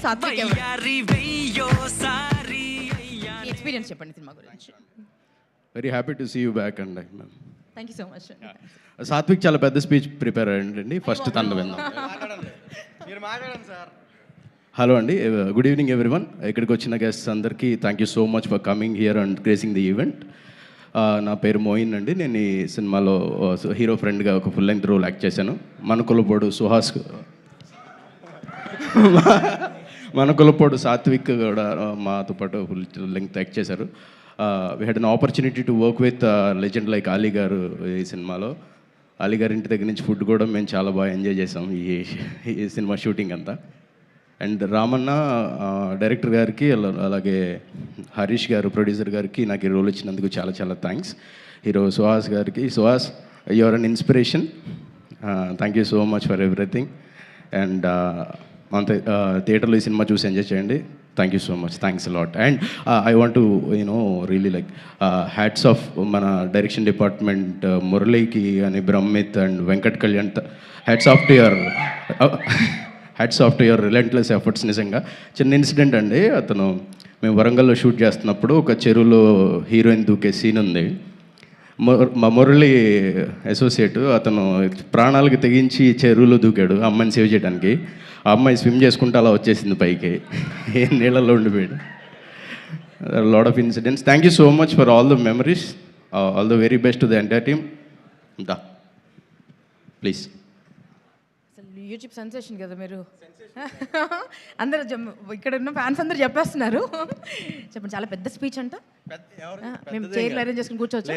Satvik experience చెప్పండి cinema గురించి. Very happy to see you back అండి. Thank you so much. Satvik చాలా పెద్ద స్పీచ్ ప్రిపేర్ అయ్యండి. ఫస్ట్ తను విందాం. హలో అండి, గుడ్ ఈవినింగ్ ఎవ్రీవన్. ఇక్కడికి వచ్చిన గెస్ట్స్ అందరికీ thank you so much for coming here and gracing the event. నా పేరు మోయిన్ అండి. నేను ఈ సినిమాలో హీరో ఫ్రెండ్గా ఒక ఫుల్ లెంగ్త్ రోల్ యాక్ట్ చేశాను. మనకులపోడు మనకులపోడు సాత్విక్ కూడా మాతో పాటు ఫుల్ లెంగ్త్ యాక్ట్ చేశారు. We had an opportunity to work with legend like Ali గారు ఈ సినిమాలో. అలీ గారి ఇంటి దగ్గర నుంచి ఫుడ్ కూడా మేము చాలా బాగా ఎంజాయ్ చేసాం ఈ సినిమా షూటింగ్ అంతా. అండ్ రామన్న డైరెక్టర్ గారికి, అలాగే హరీష్ గారు ప్రొడ్యూసర్ గారికి నాకు ఈ రోల్ ఇచ్చినందుకు చాలా చాలా థ్యాంక్స్. హీరో సుహాస్ గారికి, Suhas you are an inspiration. Thank you so much for everything. And మన థియేటర్లో ఈ సినిమా చూసి ఎంజాయ్ చేయండి. Thank you so much, thanks a lot. And I want to really like hats off మన డైరెక్షన్ డిపార్ట్మెంట్ మురళీకి అని, Brahmith and Venkat Kalyan, hats off to your relentless efforts. నిజంగా చిన్న ఇన్సిడెంట్ అండి. మేము వరంగల్లో షూట్ చేస్తున్నప్పుడు ఒక చెరువులో హీరోయిన్ దూకే సీన్ ఉంది. మా మురళి అసోసియేట్ అతను ప్రాణాలకు తెగించి చెరువులో దూకాడు ఆ అమ్మాయిని సేవ్ చేయడానికి. ఆ అమ్మాయి స్విమ్ చేసుకుంటూ అలా వచ్చేసింది పైకి, ఏ నీళ్ళల్లో ఉండిపోయాడు. Lot of incidents. Thank you so much for all the memories. All the very best to the entire team. Please. YouTube sensation కదా మీరు. అందరూ ఇక్కడ ఉన్న ఫ్యాన్స్ అందరూ చెప్పేస్తున్నారు. చెప్పండి, చాలా పెద్ద స్పీచ్ అంట. మేము చైర్లు అరేంజ్ చేసుకుని కూర్చోవచ్చు.